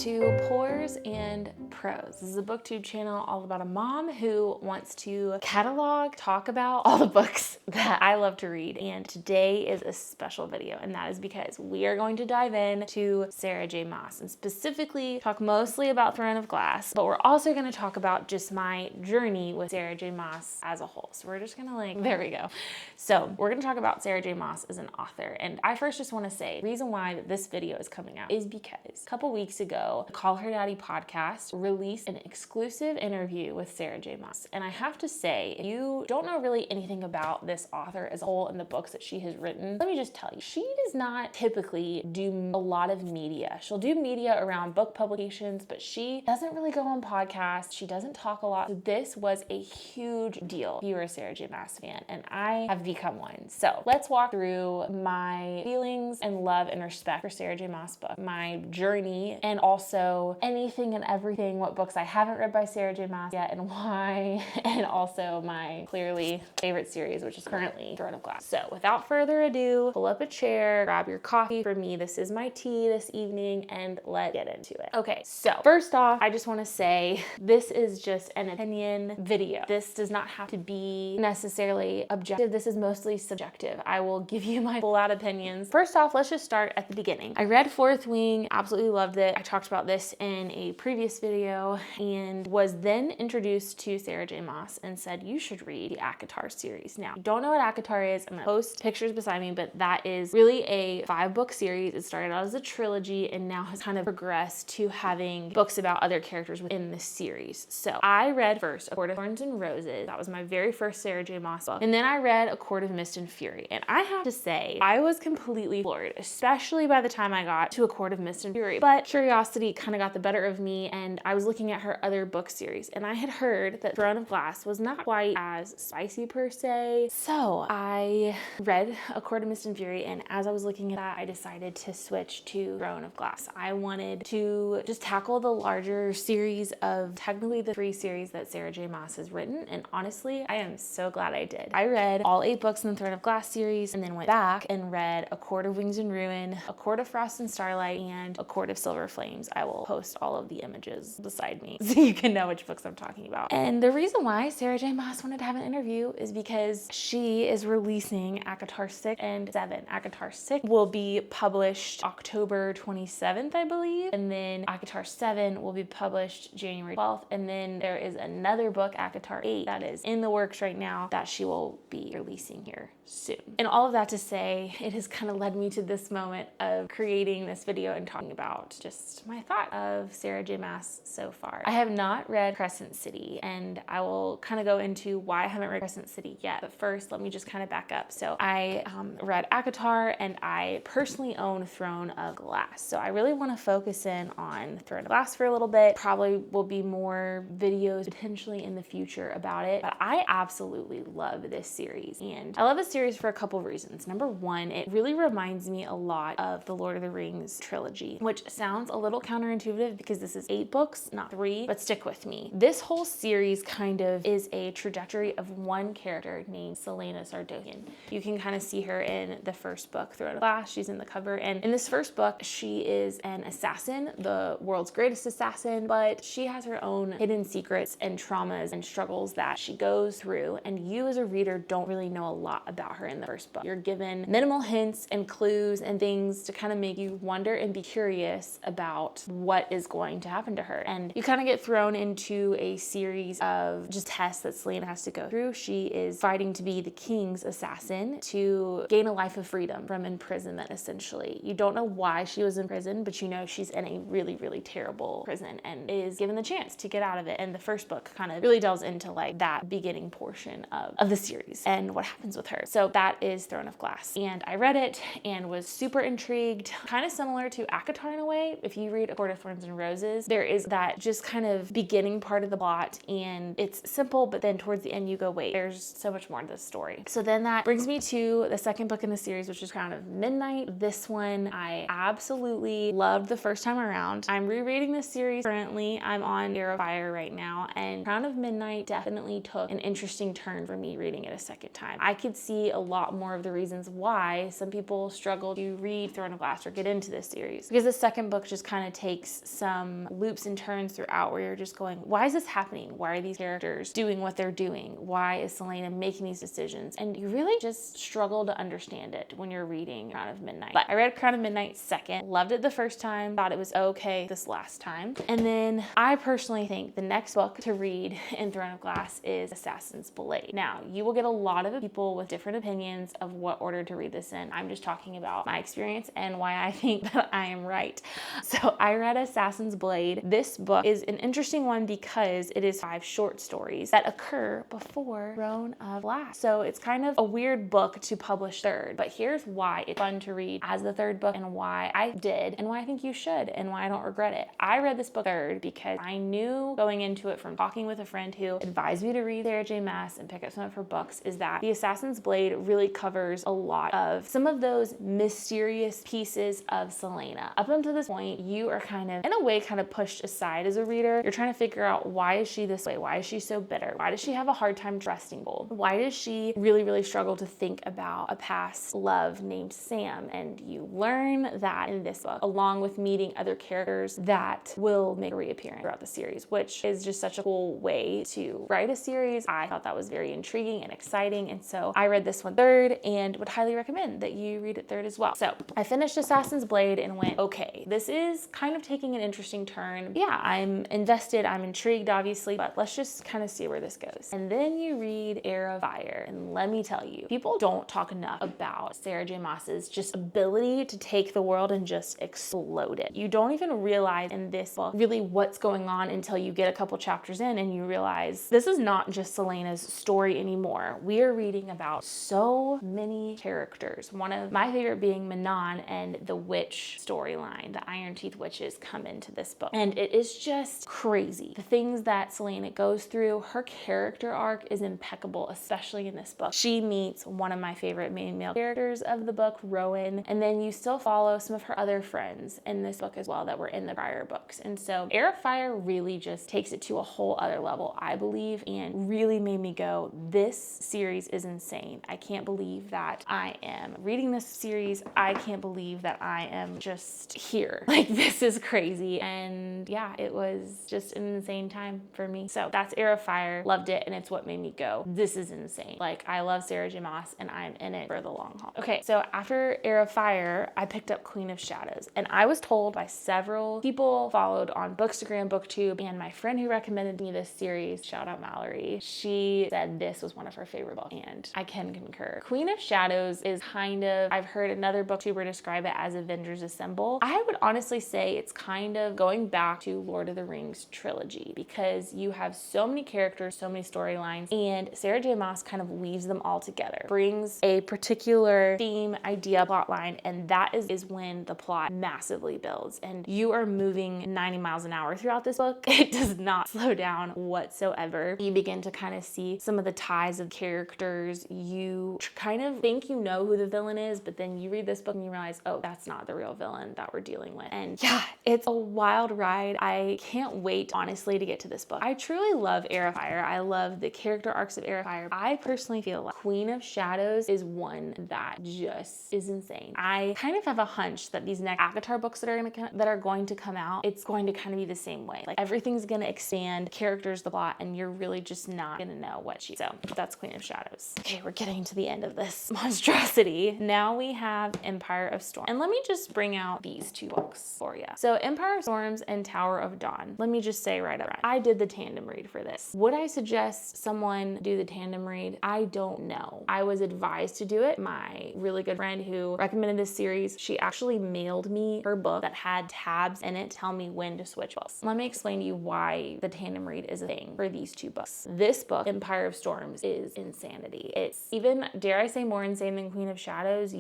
to Pores and Prose. This is a booktube channel all about a mom who wants to catalog, talk about all the books that I love to read. And today is a special video, and that is because we are going to dive in to Sarah J Maas and specifically talk mostly about Throne of Glass, but we're also going to talk about just my journey with Sarah J Maas as a whole. So we're just gonna there we go. So we're gonna talk about Sarah J Maas as an author. And I first just want to say the reason why this video is coming out is because a couple weeks ago, the Call Her Daddy podcast released an exclusive interview with Sarah J Maas. And I have to say, if you don't know really anything about this author as a whole and the books that she has written, let me just tell you, she does not typically do a lot of media. She'll do media around book publications, but she doesn't really go on podcasts. She doesn't talk a lot. So this was a huge deal if you are a Sarah J Maas fan, and I have become one. So let's walk through my feelings and love and respect for Sarah J Maas book, my journey, and also anything and everything, what books I haven't read by Sarah J Maas yet and why, and also my clearly favorite series, which is currently Throne of Glass. So without further ado, pull up a chair, grab your coffee. For me, this is my tea this evening, and let's get into it. Okay, so first off, I just want to say this is just an opinion video. This does not have to be necessarily objective. This is mostly subjective. I will give you my full out opinions. First off, let's just start at the beginning. I read Fourth Wing, absolutely loved it. I talked about this in a previous video and was then introduced to Sarah J Maas and said, you should read the ACOTAR series. Now, you don't know what ACOTAR is. I'm gonna post pictures beside me, but that is really a 5-book series. It started out as a trilogy and now has kind of progressed to having books about other characters within the series. So I read first A Court of Thorns and Roses. That was my very first Sarah J Maas book. And then I read A Court of Mist and Fury. And I have to say, I was completely floored, especially by the time I got to A Court of Mist and Fury. But curiosity kind of got the better of me, and I was looking at her other book series, and I had heard that Throne of Glass was not quite as spicy per se. So I read A Court of Mist and Fury, and as I was looking at that, I decided to switch to Throne of Glass. I wanted to just tackle the larger series of technically the 3 series that Sarah J Maas has written, and honestly, I am so glad I did. I read all 8 books in the Throne of Glass series and then went back and read A Court of Wings and Ruin, A Court of Frost and Starlight, and A Court of Silver Flames. I will post all of the images beside me so you can know which books I'm talking about. And the reason why Sarah J Maas wanted to have an interview is because she is releasing ACOTAR 6 and 7. ACOTAR 6 will be published October 27th, I believe, and then ACOTAR 7 will be published January 12th, and then there is another book, ACOTAR 8, that is in the works right now that she will be releasing here soon. And all of that to say, it has kind of led me to this moment of creating this video and talking about just my thought of Sarah J Maas so far. I have not read Crescent City, and I will kind of go into why I haven't read Crescent City yet. But first, let me just kind of back up. So I read ACOTAR, and I personally own Throne of Glass. So I really want to focus in on Throne of Glass for a little bit. Probably will be more videos potentially in the future about it, but I absolutely love this series. And I love this series for a couple of reasons. Number one, it really reminds me a lot of the Lord of the Rings trilogy, which sounds a little counterintuitive because this is 8 books, not 3, but stick with me. This whole series kind of is a trajectory of one character named Celaena Sardothien. You can kind of see her in the first book, Throne of Glass. She's in the cover, and in this first book, she is an assassin, the world's greatest assassin, but she has her own hidden secrets and traumas and struggles that she goes through, and you as a reader don't really know a lot about her in the first book. You're given minimal hints and clues and things to kind of make you wonder and be curious about what is going to happen to her. And you kind of get thrown into a series of just tests that Celaena has to go through. She is fighting to be the king's assassin to gain a life of freedom from imprisonment, essentially. You don't know why she was in prison, but you know she's in a really, really terrible prison and is given the chance to get out of it. And the first book kind of really delves into like that beginning portion of the series and what happens with her. So that is Throne of Glass. And I read it and was super intrigued, kind of similar to ACOTAR in a way. If you read A Court of Thorns and Roses, there is that just kind of beginning part of the plot, and it's simple, but then towards the end you go, wait, there's so much more to this story. So then that brings me to the second book in the series, which is Crown of Midnight. This one I absolutely loved the first time around. I'm rereading this series currently. I'm on Air of Fire right now, and Crown of Midnight definitely took an interesting turn for me reading it a second time. I could see see a lot more of the reasons why some people struggle to read Throne of Glass or get into this series. Because the second book just kind of takes some loops and turns throughout where you're just going, why is this happening? Why are these characters doing what they're doing? Why is Celaena making these decisions? And you really just struggle to understand it when you're reading Crown of Midnight. But I read Crown of Midnight second, loved it the first time, thought it was okay this last time. And then I personally think the next book to read in Throne of Glass is Assassin's Blade. Now, you will get a lot of people with different opinions of what order to read this in. I'm just talking about my experience and why I think that I am right. So I read Assassin's Blade. This book is an interesting one because it is 5 short stories that occur before Throne of Glass. So it's kind of a weird book to publish third, but here's why it's fun to read as the third book and why I did and why I think you should and why I don't regret it. I read this book third because I knew going into it from talking with a friend who advised me to read Sarah J Maas and pick up some of her books is that the Assassin's Blade really covers a lot of some of those mysterious pieces of Celaena. Up until this point, you are kind of, in a way, kind of pushed aside as a reader. You're trying to figure out, why is she this way? Why is she so bitter? Why does she have a hard time trusting Gold? Why does she really struggle to think about a past love named Sam? And you learn that in this book, along with meeting other characters that will make a reappearance throughout the series, which is just such a cool way to write a series. I thought that was very intriguing and exciting, and so I read this one third and would highly recommend that you read it third as well. So I finished Assassin's Blade and went, okay, this is kind of taking an interesting turn. Yeah, I'm invested, I'm intrigued, obviously, but let's just kind of see where this goes. And then you read Heir of Fire, and let me tell you, people don't talk enough about Sarah J Maas's just ability to take the world and just explode it. You don't even realize in this book really what's going on until you get a couple chapters in and you realize this is not just Celaena's story anymore. We are reading about so many characters. One of my favorite being Manon and the witch storyline. The Iron Teeth witches come into this book. And it is just crazy. The things that Celaena goes through, her character arc is impeccable, especially in this book. She meets one of my favorite main male characters of the book, Rowan, and then you still follow some of her other friends in this book as well that were in the prior books. And so Heir of Fire really just takes it to a whole other level, I believe, and really made me go, this series is insane. I can't believe that I am reading this series. I can't believe that I am just here. Like, this is crazy. And yeah, it was just an insane time for me. So that's Heir of Fire. Loved it, and it's what made me go, this is insane. Like, I love Sarah J Maas and I'm in it for the long haul. Okay, so after Heir of Fire, I picked up Queen of Shadows, and I was told by several people followed on Bookstagram, BookTube, and my friend who recommended me this series, shout out Mallory, she said this was one of her favorite books, and I can concur. Queen of Shadows is kind of, I've heard another booktuber describe it as Avengers Assemble. I would honestly say it's kind of going back to Lord of the Rings trilogy, because you have so many characters, so many storylines, and Sarah J Maas kind of weaves them all together, brings a particular theme, idea, plot line, and that is when the plot massively builds, and you are moving 90 miles an hour throughout this book. It does not slow down whatsoever. You begin to kind of see some of the ties of characters. You kind of think you know who the villain is, but then you read this book and you realize, oh, that's not the real villain that we're dealing with. And yeah, it's a wild ride. I can't wait, honestly, to get to this book. I truly love Heir of Fire. I love the character arcs of Heir of Fire. I personally feel like Queen of Shadows is one that just is insane. I kind of have a hunch that these next ACOTAR books that are going to come out, it's going to kind of be the same way. Like, everything's going to expand characters, the plot, and you're really just not going to know what she. So that's Queen of Shadows. Okay, we're getting to the end of this monstrosity. Now we have Empire of Storms. And let me just bring out these 2 books for you. So Empire of Storms and Tower of Dawn. Let me just say right up front, I did the tandem read for this. Would I suggest someone do the tandem read? I don't know. I was advised to do it. My really good friend who recommended this series, she actually mailed me her book that had tabs in it, tell me when to switch books. Let me explain to you why the tandem read is a thing for these 2 books. This book, Empire of Storms, is insanity. It's even, dare I say, more insane than Queen of Shadows.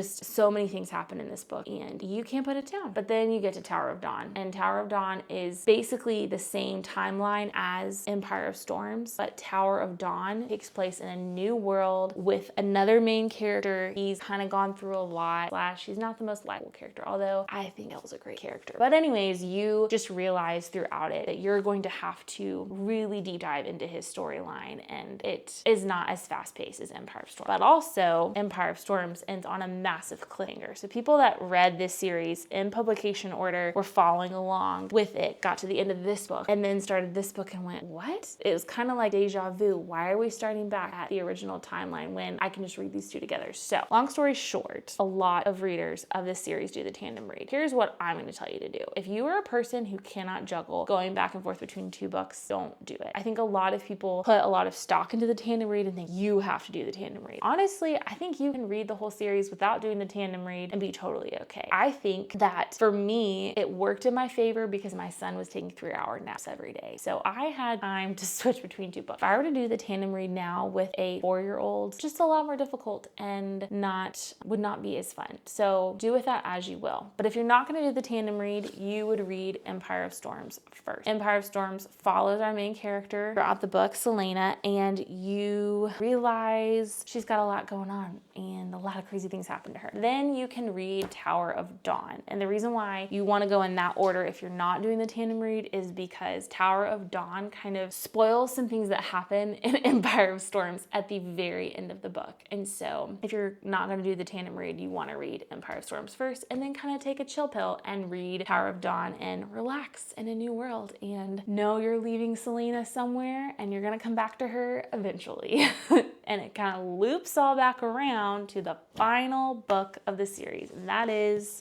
So many things happen in this book and you can't put it down. But then you get to Tower of Dawn, and Tower of Dawn is basically the same timeline as Empire of Storms, but Tower of Dawn takes place in a new world with another main character. He's kind of gone through a lot, he's not the most likable character, although I think Elle's a great character. But anyways, you just realize throughout it that you're going to have to really deep dive into his storyline, and it is not as fast paced is Empire of Storms. But also, Empire of Storms ends on a massive cliffhanger. So people that read this series in publication order were following along with it, got to the end of this book, and then started this book and went, what? It was kind of like deja vu. Why are we starting back at the original timeline when I can just read these two together? So, long story short, a lot of readers of this series do the tandem read. Here's what I'm going to tell you to do. If you are a person who cannot juggle going back and forth between two books, don't do it. I think a lot of people put a lot of stock into the tandem read and think you have to do the tandem read. Honestly, I think you can read the whole series without doing the tandem read and be totally okay. I think that for me, it worked in my favor because my son was taking 3-hour naps every day. So I had time to switch between two books. If I were to do the tandem read now with a 4-year-old, just a lot more difficult and would not be as fun. So do with that as you will. But if you're not going to do the tandem read, you would read Empire of Storms first. Empire of Storms follows our main character throughout the book, Selena, and you realize she's got a lot going on and a lot of crazy things happen to her. Then you can read Tower of Dawn. And the reason why you want to go in that order if you're not doing the tandem read is because Tower of Dawn kind of spoils some things that happen in Empire of Storms at the very end of the book. And so if you're not going to do the tandem read, you want to read Empire of Storms first and then kind of take a chill pill and read Tower of Dawn and relax in a new world and know you're leaving Selena somewhere and you're going to come back to her eventually. And it kind of loops all back around to the final book of the series, and that is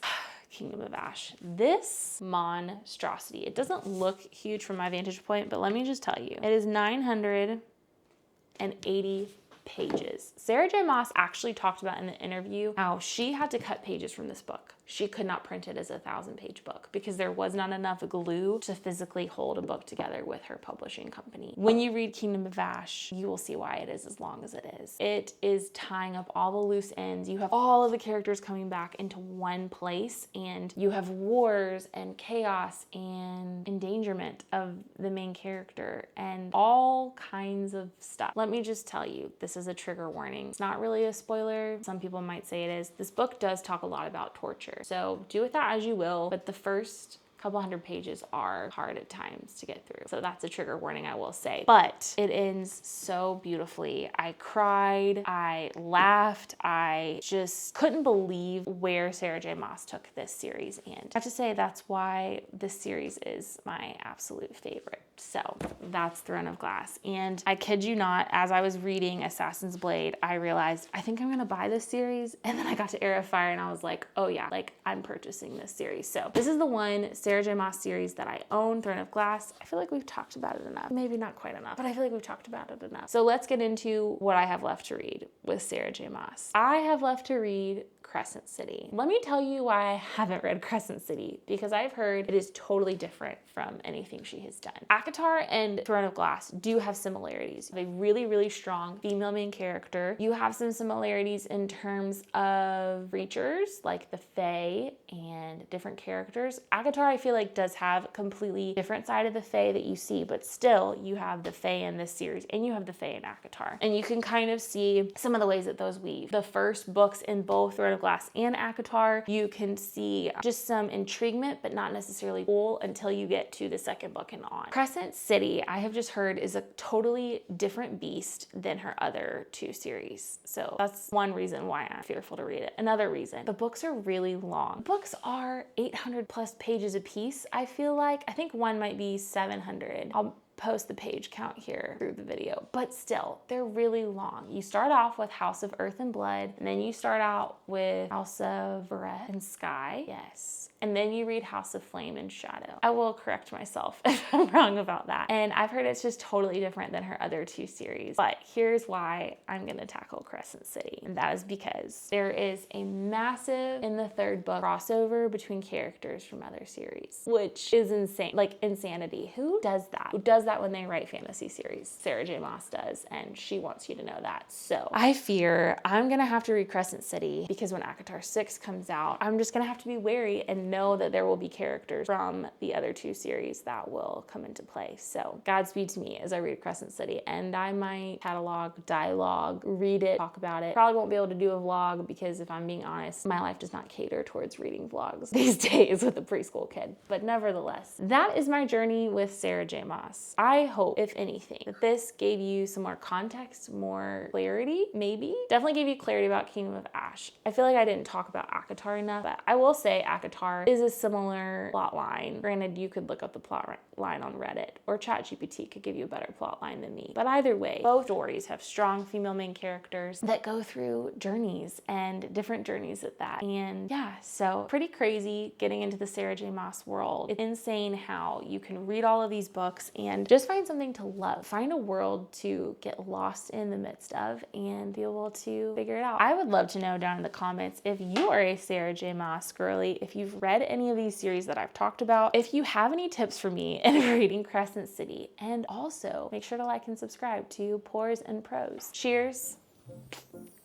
Kingdom of Ash. This monstrosity, it doesn't look huge from my vantage point, but let me just tell you, it is 980 pages. Sarah J Maas actually talked about in the interview how she had to cut pages from this book. She could not print it as a 1,000-page book because there was not enough glue to physically hold a book together with her publishing company. When you read Kingdom of Ash, you will see why it is as long as it is. It is tying up all the loose ends. You have all of the characters coming back into one place, and you have wars and chaos and endangerment of the main character and all kinds of stuff. Let me just tell you, this is a trigger warning. It's not really a spoiler. Some people might say it is. This book does talk a lot about torture. So do with that as you will, but the first couple hundred pages are hard at times to get through. So that's a trigger warning, I will say. But it ends so beautifully. I cried, I laughed, I just couldn't believe where Sarah J Maas took this series. And I have to say that's why this series is my absolute favorite. So that's Throne of Glass. And I kid you not, as I was reading Assassin's Blade, I realized I think I'm gonna buy this series. And then I got to Heir of Fire and I was like, oh yeah, like I'm purchasing this series. So this is the one Sarah J Maas series that I own, Throne of Glass. I feel like we've talked about it enough. Maybe not quite enough, but I feel like we've talked about it enough. So let's get into what I have left to read with Sarah J Maas. I have left to read Crescent City. Let me tell you why I haven't read Crescent City, because I've heard it is totally different from anything she has done. ACOTAR and Throne of Glass do have similarities. You have a really, really strong female main character. You have some similarities in terms of creatures, like the Fae and different characters. ACOTAR, I feel like, does have a completely different side of the Fae that you see, but still you have the Fae in this series and you have the Fae in ACOTAR. And you can kind of see some of the ways that those weave. The first books in both Throne of Glass and ACOTAR, you can see just some intriguement, but not necessarily cool until you get to the second book and on. Crescent City, I have just heard, is a totally different beast than her other two series. So that's one reason why I'm fearful to read it. Another reason, the books are really long. Books are 800 plus pages a piece, I feel like. I think one might be 700. I'll post the page count here through the video, but still, they're really long. You start off with House of Earth and Blood, and then you start out with House of Breath and Sky, yes, and then you read House of Flame and Shadow. I will correct myself if I'm wrong about that. And I've heard it's just totally different than her other two series, but here's why I'm gonna tackle Crescent City, and that is because there is a massive, in the third book, crossover between characters from other series, which is insane, like insanity. Who does that? Who does that when they write fantasy series? Sarah J Maas does, and she wants you to know that. So I fear I'm gonna have to read Crescent City because when ACOTAR 6 comes out, I'm just gonna have to be wary and know that there will be characters from the other two series that will come into play. So Godspeed to me as I read Crescent City, and I might catalog, dialogue, read it, talk about it. Probably won't be able to do a vlog because if I'm being honest, my life does not cater towards reading vlogs these days with a preschool kid. But nevertheless, that is my journey with Sarah J Maas. books. I hope, if anything, that this gave you some more context, more clarity, maybe. Definitely gave you clarity about Kingdom of Ash. I feel like I didn't talk about ACOTAR enough, but I will say ACOTAR is a similar plot line. Granted, you could look up the plot line on Reddit, or ChatGPT could give you a better plot line than me. But either way, both stories have strong female main characters that go through journeys, and different journeys at that. And yeah, so pretty crazy getting into the Sarah J Maas world. It's insane how you can read all of these books and just find something to love. Find a world to get lost in the midst of and be able to figure it out. I would love to know down in the comments if you are a Sarah J Maas girly, if you've read any of these series that I've talked about, if you have any tips for me in reading Crescent City. And also make sure to like and subscribe to Pores and Prose. Cheers.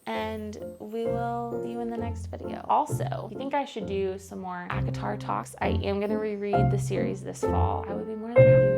And we will see you in the next video. Also, if you think I should do some more ACOTAR talks, I am gonna reread the series this fall. I would be more than happy